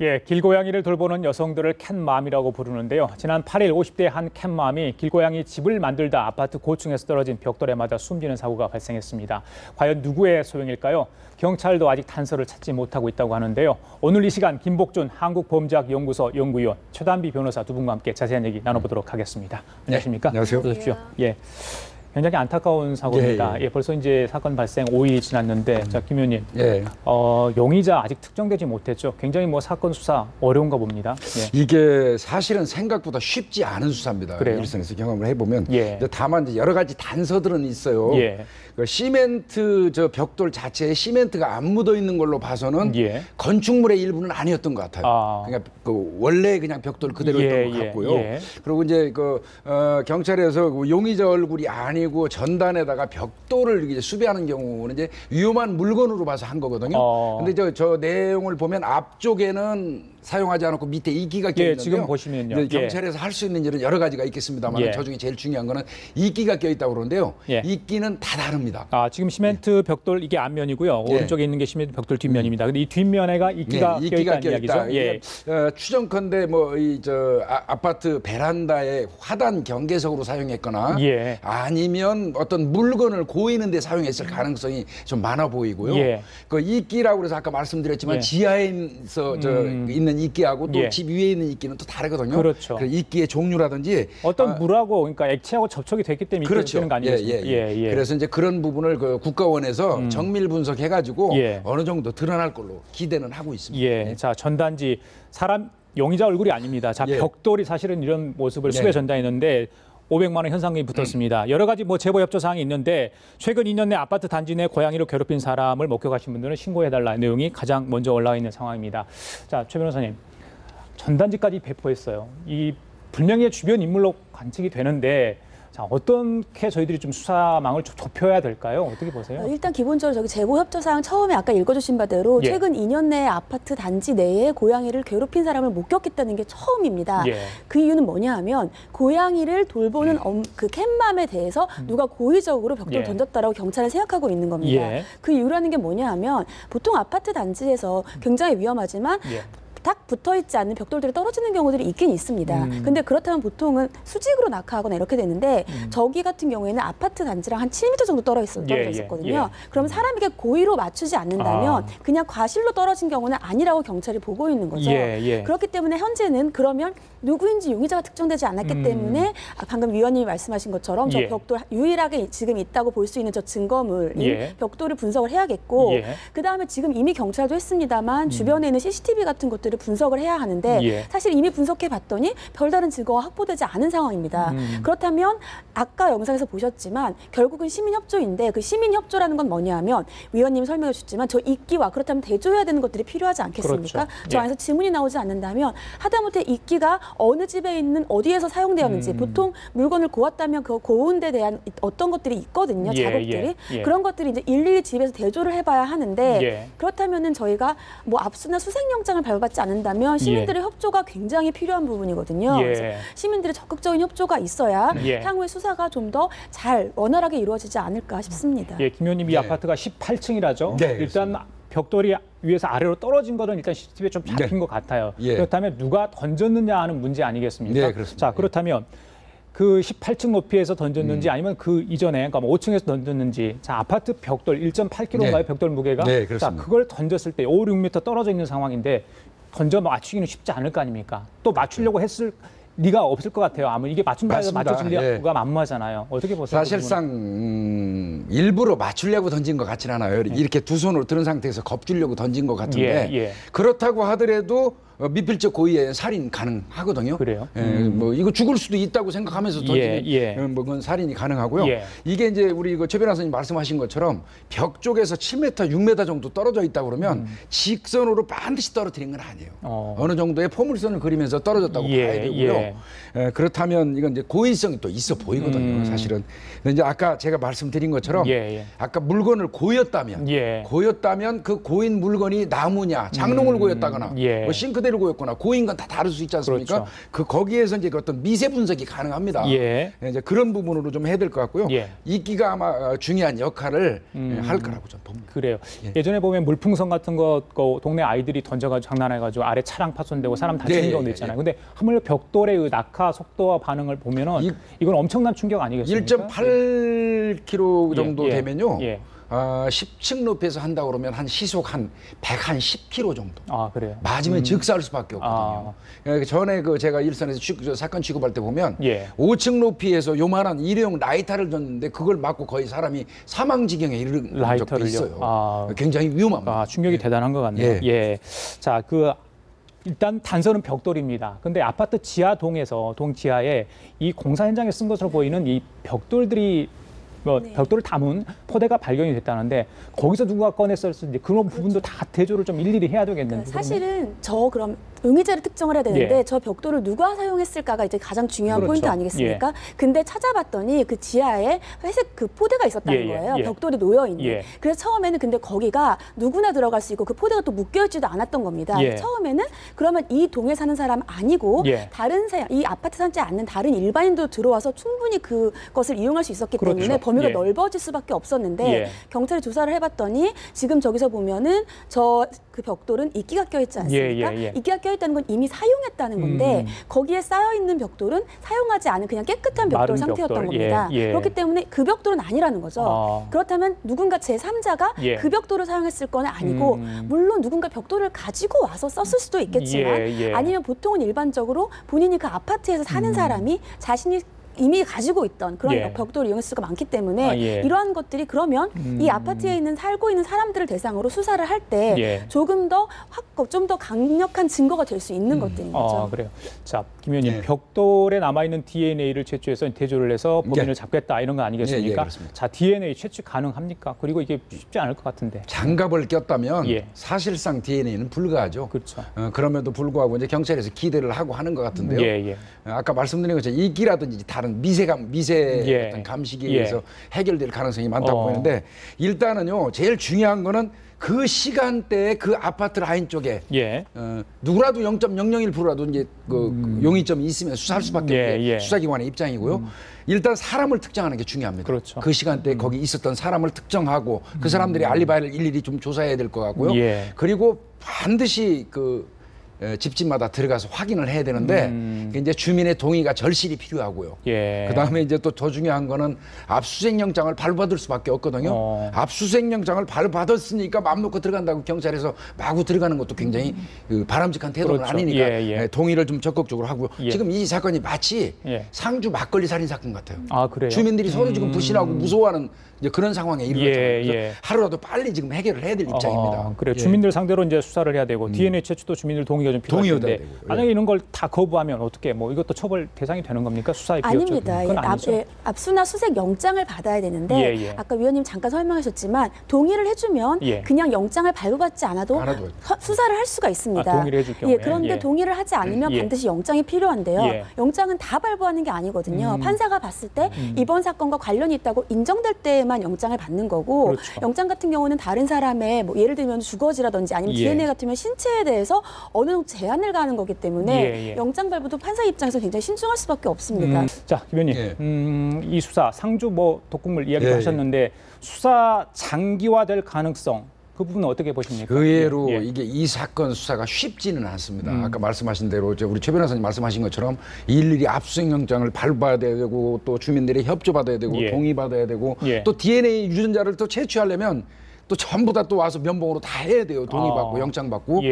예, 길고양이를 돌보는 여성들을 캣맘이라고 부르는데요. 지난 8일 50대 한 캣맘이 길고양이 집을 만들다 아파트 고층에서 떨어진 벽돌에 맞아 숨지는 사고가 발생했습니다. 과연 누구의 소용일까요? 경찰도 아직 단서를 찾지 못하고 있다고 하는데요. 오늘 이 시간 김복준 한국범죄학연구소 연구위원, 최단비 변호사 두 분과 함께 자세한 얘기 나눠보도록 하겠습니다. 안녕하십니까? 네, 안녕하세요. 어서 오십시오. 예. 굉장히 안타까운 사고입니다. 예, 벌써 이제 사건 발생 5일이 지났는데, 자, 김 의원님, 용의자 아직 특정되지 못했죠. 굉장히 뭐 사건 수사 어려운가 봅니다. 예. 이게 사실은 생각보다 쉽지 않은 수사입니다. 그래요? 일선에서 경험을 해보면. 예. 다만 이제 여러 가지 단서들은 있어요. 예. 그 시멘트 벽돌 자체에 시멘트가 안 묻어 있는 걸로 봐서는 예. 건축물의 일부는 아니었던 것 같아요. 그러니까 원래 그냥 벽돌 그대로였던 것 같고요. 그리고 이제 경찰에서 용의자 얼굴이 아니고 전단에다가 벽돌을 이제 수배하는 경우는 이제 위험한 물건으로 봐서 한 거거든요. 근데 저 내용을 보면 앞쪽에는 사용하지 않았고 밑에 이끼가 껴 있는데요. 지금 보시면요. 경찰에서 할 수 있는 일은 여러 가지가 있겠습니다만 저 중에 제일 중요한 거는 이끼가 껴 있다고 그러는데요. 이끼는 다 다릅니다. 지금 시멘트 벽돌 이게 앞면이고요. 오른쪽에 있는 게 시멘트 벽돌 뒷면입니다. 근데 이 뒷면에가 이끼가 껴 있다는 이야기죠. 예. 추정컨대 아파트 베란다에 화단 경계석으로 사용했거나 아니면 어떤 물건을 고이는 데 사용했을 가능성이 좀 많아 보이고요. 그 이끼라고 해서 아까 말씀드렸지만 지하에서 있는 이끼하고 또 집 위에 있는 이끼는 또 다르거든요. 그렇죠. 그 이끼의 종류라든지 어떤 물하고 그러니까 액체하고 접촉이 됐기 때문에 그렇죠. 되는 거 아니겠습니까? 그래서 이제 그런 부분을 그 국가원에서 정밀 분석해가지고 어느 정도 드러날 걸로 기대는 하고 있습니다. 자, 전단지 사람 용의자 얼굴이 아닙니다. 자, 벽돌이 사실은 이런 모습을 수배 전단했는데 500만 원 현상금이 붙었습니다. 여러 가지 뭐 제보 협조 사항이 있는데 최근 2년 내 아파트 단지 내 고양이로 괴롭힌 사람을 목격하신 분들은 신고해달라는 내용이 가장 먼저 올라와 있는 상황입니다. 자, 최 변호사님, 전단지까지 배포했어요. 이 불명예 주변 인물로 관측이 되는데 자, 어떻게 저희들이 좀 수사망을 좁혀야 될까요? 어떻게 보세요? 일단 기본적으로 저기 제보 협조 사항 처음에 아까 읽어주신 바대로 최근 2년 내에 아파트 단지 내에 고양이를 괴롭힌 사람을 목격했다는 게 처음입니다. 그 이유는 뭐냐 하면 고양이를 돌보는 그 캣맘에 대해서 누가 고의적으로 벽돌을 던졌다라고 경찰은 생각하고 있는 겁니다. 그 이유라는 게 뭐냐 하면 보통 아파트 단지에서 굉장히 위험하지만 딱 붙어있지 않는 벽돌들이 떨어지는 경우들이 있긴 있습니다. 근데 그렇다면 보통은 수직으로 낙하하거나 이렇게 되는데 저기 같은 경우에는 아파트 단지랑 한 7m 정도 떨어져 있었거든요. 그러면 사람에게 고의로 맞추지 않는다면 그냥 과실로 떨어진 경우는 아니라고 경찰이 보고 있는 거죠. 그렇기 때문에 현재는 그러면 누구인지 용의자가 특정되지 않았기 때문에 방금 위원님이 말씀하신 것처럼 저 벽돌 유일하게 지금 있다고 볼 수 있는 저 증거물인 벽돌을 분석을 해야겠고 그다음에 지금 이미 경찰도 했습니다만 주변에 있는 CCTV 같은 것들을 분석을 해야 하는데 사실 이미 분석해 봤더니 별다른 증거가 확보되지 않은 상황입니다. 그렇다면 아까 영상에서 보셨지만 결국은 시민협조인데 그 시민협조라는 건 뭐냐 하면 위원님이 설명해 주셨지만 저 이끼와 그렇다면 대조해야 되는 것들이 필요하지 않겠습니까? 저 안에서 지문이 나오지 않는다면 하다못해 이끼가 어느 집에 있는 어디에서 사용되었는지 보통 물건을 고았다면 그 고운 데 대한 어떤 것들이 있거든요. 자국들이. 그런 것들이 이제 일일이 집에서 대조를 해봐야 하는데 그렇다면은 저희가 뭐 압수나 수색영장을 발부받지 않는다면 시민들의 협조가 굉장히 필요한 부분이거든요. 그래서 시민들의 적극적인 협조가 있어야 향후에 수사가 좀 더 잘 원활하게 이루어지지 않을까 싶습니다. 김 의원님, 이 아파트가 18층이라죠? 일단 벽돌이 위에서 아래로 떨어진 거는 일단 CCTV에 좀 잡힌 것 같아요. 그렇다면 누가 던졌느냐 하는 문제 아니겠습니까? 자, 그렇다면 그 18층 높이에서 던졌는지 아니면 그 이전에 그러니까 5층에서 던졌는지 자, 아파트 벽돌 1.8kg인가요? 벽돌 무게가? 자, 그걸 던졌을 때 5, 6m 떨어져 있는 상황인데 던져 맞추기는 쉽지 않을 거 아닙니까? 또 맞추려고 했을 리가 없을 것 같아요. 아무 이게 맞춘다 해서 맞춰지려가 만무하잖아요. 어떻게 보세요? 사실상 일부러 맞추려고 던진 것 같지는 않아요. 이렇게 두 손으로 들은 상태에서 겁주려고 던진 것 같은데 그렇다고 하더라도 미필적 고의에 살인 가능하거든요. 그래요? 뭐 이거 죽을 수도 있다고 생각하면서 던지는 뭐 그건 살인이 가능하고요. 이게 이제 우리 최 변호사님 말씀하신 것처럼 벽 쪽에서 7m, 6m 정도 떨어져 있다 그러면 직선으로 반드시 떨어뜨린 건 아니에요. 어느 정도의 포물선을 그리면서 떨어졌다고 봐야 되고요. 그렇다면 이건 이제 고의성이 또 있어 보이거든요. 사실은. 근데 이제 아까 제가 말씀드린 것처럼 아까 물건을 고였다면 그 고인 물건이 나무냐, 장롱을 고였다거나 뭐 싱크대 초대고였거나 고인 건 다 다를 수 있지 않습니까? 그렇죠. 거기에서 이제 어떤 미세 분석이 가능합니다. 이제 그런 부분으로 좀 해야 될 것 같고요. 이끼가 아마 중요한 역할을 할 거라고 좀 봅니다. 그래요. 예전에 보면 물풍선 같은 거 동네 아이들이 던져가지고 장난해가지고 아래 차량 파손되고 사람 다치는 경우도 있잖아요. 근데 하물며 벽돌의 낙하 속도와 반응을 보면은 이건 엄청난 충격 아니겠습니까? 1.8km 정도 되면요. 10층 높이에서 한다 그러면 한 시속 한 110km 정도. 아, 그래요? 맞으면 즉사할 수밖에 없거든요. 전에 제가 일선에서 사건 취급할 때 보면 5층 높이에서 요만한 일회용 라이터를 줬는데 그걸 맞고 거의 사람이 사망 지경에 이르는 적도 있어요. 굉장히 위험합니다. 충격이 대단한 것 같네요. 자, 일단 단서는 벽돌입니다. 근데 아파트 지하동에서 동 지하에 이 공사 현장에 쓴 것으로 보이는 이 벽돌들이 벽돌을 담은 포대가 발견이 됐다는데 거기서 누가 꺼냈을지 그런 부분도 다 대조를 좀 일일이 해야 되겠는데. 사실은 그럼 용의자를 특정을 해야 되는데 저 벽돌을 누가 사용했을까가 이제 가장 중요한 포인트 아니겠습니까? 근데 찾아봤더니 그 지하에 회색 그 포대가 있었다는 거예요. 벽돌이 놓여 있는. 그래서 처음에는 근데 거기가 누구나 들어갈 수 있고 그 포대가 또 묶여있지도 않았던 겁니다. 처음에는 그러면 이 동에 사는 사람 아니고 다른 이 아파트 살지 않는 다른 일반인도 들어와서 충분히 그것을 이용할 수 있었기 때문에 범위가 넓어질 수밖에 없었는데 경찰이 조사를 해봤더니 지금 저기서 보면은 그 벽돌은 이끼가 껴있지 않습니까? 이끼가 껴있다는 건 이미 사용했다는 건데 거기에 쌓여있는 벽돌은 사용하지 않은 그냥 깨끗한 벽돌 상태였던 겁니다. 그렇기 때문에 그 벽돌은 아니라는 거죠. 그렇다면 누군가 제3자가 그 벽돌을 사용했을 건 아니고 물론 누군가 벽돌을 가지고 와서 썼을 수도 있겠지만 아니면 보통은 일반적으로 본인이 그 아파트에서 사는 사람이 자신이 이미 가지고 있던 그런 벽돌을 이용했을 수가 많기 때문에 이러한 것들이 그러면 이 아파트에 살고 있는 사람들을 대상으로 수사를 할 때 조금 더 좀 더 강력한 증거가 될 수 있는 것들인 거죠. 그래요. 자, 김 의원님, 벽돌에 남아있는 DNA를 채취해서 대조를 해서 범인을 잡겠다 이런 거 아니겠습니까? 자, DNA 채취 가능합니까? 그리고 이게 쉽지 않을 것 같은데. 장갑을 꼈다면 사실상 DNA는 불가하죠. 그렇죠. 그럼에도 불구하고 이제 경찰에서 기대를 하고 하는 것 같은데요. 아까 말씀드린 것처럼 이끼라든지 다른 미세 어떤 감식에 의해서 해결될 가능성이 많다고 보이는데 일단은요 제일 중요한 거는 그 시간대에 그 아파트 라인 쪽에 누구라도 0.001%라도 이제 그 용의점이 있으면 수사할 수밖에 없는 수사기관의 입장이고요. 일단 사람을 특정하는 게 중요합니다. 그 시간대에 거기 있었던 사람을 특정하고 그 사람들의 알리바이를 일일이 좀 조사해야 될 것 같고요. 그리고 반드시 집집마다 들어가서 확인을 해야 되는데 이제 주민의 동의가 절실히 필요하고요. 그다음에 이제 또 더 중요한 거는 압수수색 영장을 발부받을 수밖에 없거든요. 압수수색 영장을 발부받았으니까 마음 놓고 들어간다고 경찰에서 마구 들어가는 것도 굉장히 바람직한 태도는 아니니까 동의를 좀 적극적으로 하고요. 지금 이 사건이 마치 상주 막걸리 살인 사건 같아요. 그래요? 주민들이 서로 지금 불신하고 무서워하는 이제 그런 상황에 이르렀잖아요. 하루라도 빨리 지금 해결을 해야 될 입장입니다. 그래요. 주민들 상대로 이제 수사를 해야 되고 DNA 채취도 주민들 동의가 좀 필요할 텐데 만약에 이런 걸 다 거부하면 어떻게 이것도 처벌 대상이 되는 겁니까? 수사에 아닙니다. 압수나 수색 영장을 받아야 되는데 아까 위원님 잠깐 설명하셨지만 동의를 해주면 그냥 영장을 발부받지 않아도 수사를 할 수가 있습니다. 동의를 해줄 경우에. 그런데 동의를 하지 않으면 반드시 영장이 필요한데요. 영장은 다 발부하는 게 아니거든요. 판사가 봤을 때 이번 사건과 관련이 있다고 인정될 때만 영장을 받는 거고 영장 같은 경우는 다른 사람의 예를 들면 주거지라든지 아니면 DNA 같으면 신체에 대해서 어느 정도 제한을 가는 거기 때문에 영장 발부도 판사 입장에서 굉장히 신중할 수밖에 없습니다. 자, 김 의원님, 이 수사 상주 독극물 이야기도 하셨는데 수사 장기화될 가능성 그 부분은 어떻게 보십니까? 의외로 이게 이 사건 수사가 쉽지는 않습니다. 아까 말씀하신 대로 우리 최 변호사님 말씀하신 것처럼 일일이 압수수색 영장을 발부받아야 되고 또 주민들의 협조받아야 되고 동의받아야 되고 또 DNA 유전자를 또 채취하려면 또 전부 다 또 와서 면봉으로 다 해야 돼요. 동의받고 영장받고.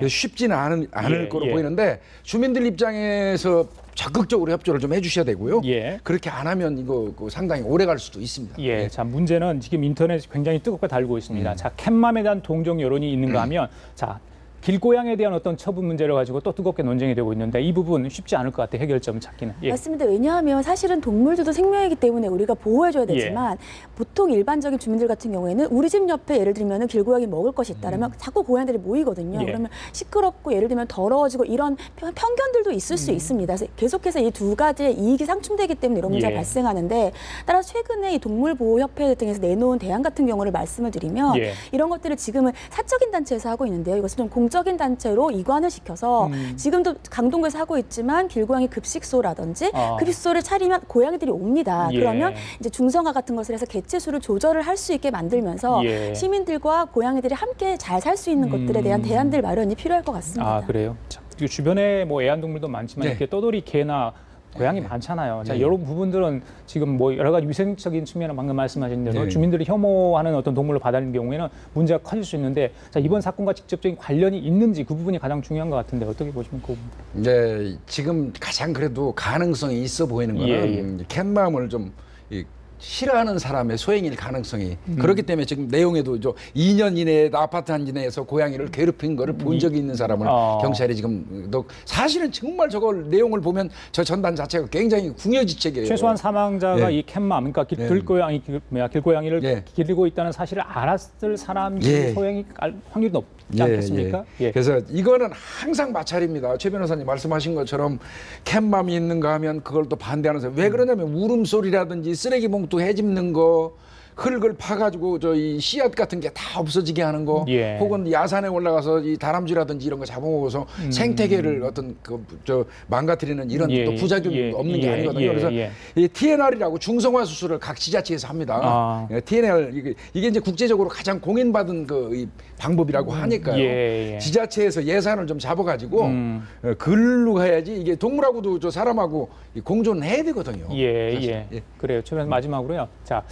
쉽지는 않을 거로 보이는데 주민들 입장에서 적극적으로 협조를 좀 해주셔야 되고요. 그렇게 안 하면 이거 상당히 오래 갈 수도 있습니다. 자, 문제는 지금 인터넷이 굉장히 뜨겁게 달고 있습니다. 자, 캣맘에 대한 동정 여론이 있는가 하면 자, 길고양이에 대한 어떤 처분 문제를 가지고 또 뜨겁게 논쟁이 되고 있는데 이 부분 쉽지 않을 것 같아요. 해결점을 찾기는. 맞습니다. 왜냐하면 사실은 동물들도 생명이기 때문에 우리가 보호해줘야 되지만 보통 일반적인 주민들 같은 경우에는 우리 집 옆에 예를 들면 길고양이 먹을 것이 있다면 자꾸 고양이들이 모이거든요. 그러면 시끄럽고 예를 들면 더러워지고 이런 편견들도 있을 수 있습니다. 그래서 계속해서 이 두 가지의 이익이 상충되기 때문에 이런 문제가 발생하는데 따라서 최근에 이 동물보호협회 등에서 내놓은 대안 같은 경우를 말씀을 드리면 이런 것들을 지금은 사적인 단체에서 하고 있는데요. 이것은 좀 공적인 단체로 이관을 시켜서 지금도 강동구에서 하고 있지만 길고양이 급식소라든지 급식소를 차리면 고양이들이 옵니다. 그러면 이제 중성화 같은 것을 해서 개체수를 조절을 할 수 있게 만들면서 시민들과 고양이들이 함께 잘 살 수 있는 것들에 대한 대안들 마련이 필요할 것 같습니다. 아, 그래요? 그리고 주변에 뭐 애완동물도 많지만 이렇게 떠돌이 개나 고양이 많잖아요. 자, 이런 부분들은 지금 뭐 여러 가지 위생적인 측면을 방금 말씀하신 대로 주민들이 혐오하는 어떤 동물로 받아들이는 경우에는 문제가 커질 수 있는데, 자, 이번 사건과 직접적인 관련이 있는지 그 부분이 가장 중요한 것 같은데 어떻게 보십니까? 네, 지금 가장 그래도 가능성이 있어 보이는 거는 캣맘을 좀 싫어하는 사람의 소행일 가능성이 그렇기 때문에 지금 내용에도 2년 이내에 아파트 한 내에서 고양이를 괴롭힌 거를 본 적이 있는 사람을 경찰이 지금 사실은 정말 저걸 내용을 보면 저 전단 자체가 굉장히 궁여지책이에요. 최소한 사망자가 이 캣맘, 그러니까 길고양이를 기르고 있다는 사실을 알았을 사람이 소행이 확률이 높지 않겠습니까? 그래서 이거는 항상 마찰입니다. 최 변호사님 말씀하신 것처럼 캣맘이 있는가 하면 그걸 또 반대하는 사람. 왜 그러냐면 울음소리라든지 쓰레기 봉투 해집는 거, 흙을 파가지고 이 씨앗 같은 게 다 없어지게 하는 거, 혹은 야산에 올라가서 이 다람쥐라든지 이런 거 잡아먹어서 생태계를 어떤 망가뜨리는 이런 또 부작용이 없는 게 아니거든요. 그래서 이 TNR이라고 중성화 수술을 각 지자체에서 합니다. TNR 이게 이제 국제적으로 가장 공인받은 이 방법이라고 하니까요. 지자체에서 예산을 좀 잡아가지고 글로 가야지 이게 동물하고도 사람하고 공존해야 되거든요. 그래요. 최근 마지막으로요. 자.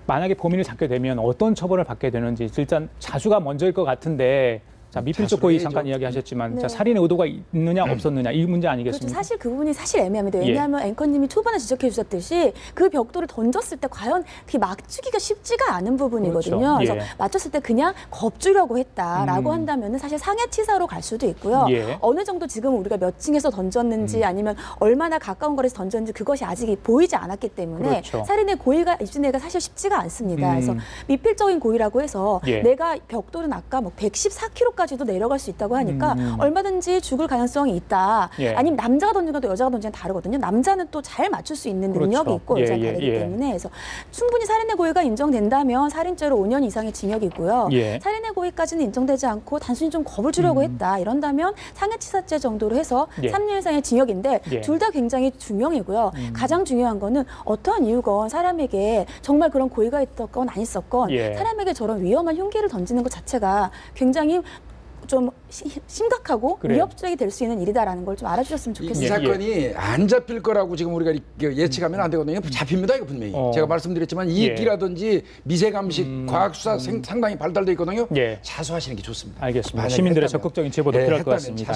만약에 범인을 잡게 되면 어떤 처벌을 받게 되는지, 일단 자수가 먼저일 것 같은데, 자, 미필적 고의 잠깐 이야기하셨지만, 자, 살인의 의도가 있느냐 없었느냐 이 문제 아니겠습니까? 그렇죠. 사실 그 부분이 사실 애매합니다. 왜냐하면 앵커님이 초반에 지적해 주셨듯이 그 벽돌을 던졌을 때 과연 그게 맞추기가 쉽지가 않은 부분이거든요. 그래서 맞췄을 때 그냥 겁주려고 했다라고 한다면 사실 상해치사로 갈 수도 있고요. 어느 정도 지금 우리가 몇 층에서 던졌는지 아니면 얼마나 가까운 거리에서 던졌는지 그것이 아직 보이지 않았기 때문에 살인의 고의가 입증되기가 사실 쉽지가 않습니다. 그래서 미필적인 고의라고 해서 내가 벽돌은 아까 뭐 114kg 까지도 내려갈 수 있다고 하니까 얼마든지 죽을 가능성이 있다. 아니면 남자가 던진 것도 여자가 던진 건 다르거든요. 남자는 또 잘 맞출 수 있는 능력이 있고 여자는 다르기 때문에 그래서 충분히 살인의 고의가 인정된다면 살인죄로 5년 이상의 징역이고요. 살인의 고의까지는 인정되지 않고 단순히 좀 겁을 주려고 했다. 이런다면 상해치사죄 정도로 해서 3년 이상의 징역인데 둘 다 굉장히 중형이고요. 가장 중요한 거는 어떠한 이유건 사람에게 정말 그런 고의가 있었건 안 있었건 사람에게 저런 위험한 흉기를 던지는 것 자체가 굉장히 좀 심각하고 위협적이 될 수 있는 일이다라는 걸 좀 알아주셨으면 좋겠습니다. 이 사건이 안 잡힐 거라고 지금 우리가 예측하면 안 되거든요. 잡힙니다, 이거 분명히. 제가 말씀드렸지만 이익기라든지 미세감식, 과학수사 상당히 발달돼 있거든요. 자수하시는 게 좋습니다. 알겠습니다. 시민들의 적극적인 제보도 필요할 것 같습니다.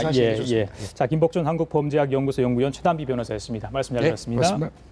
자, 김복준 한국범죄학연구소 연구위원 최단비 변호사였습니다. 말씀 잘 들었습니다. 고맙습니다.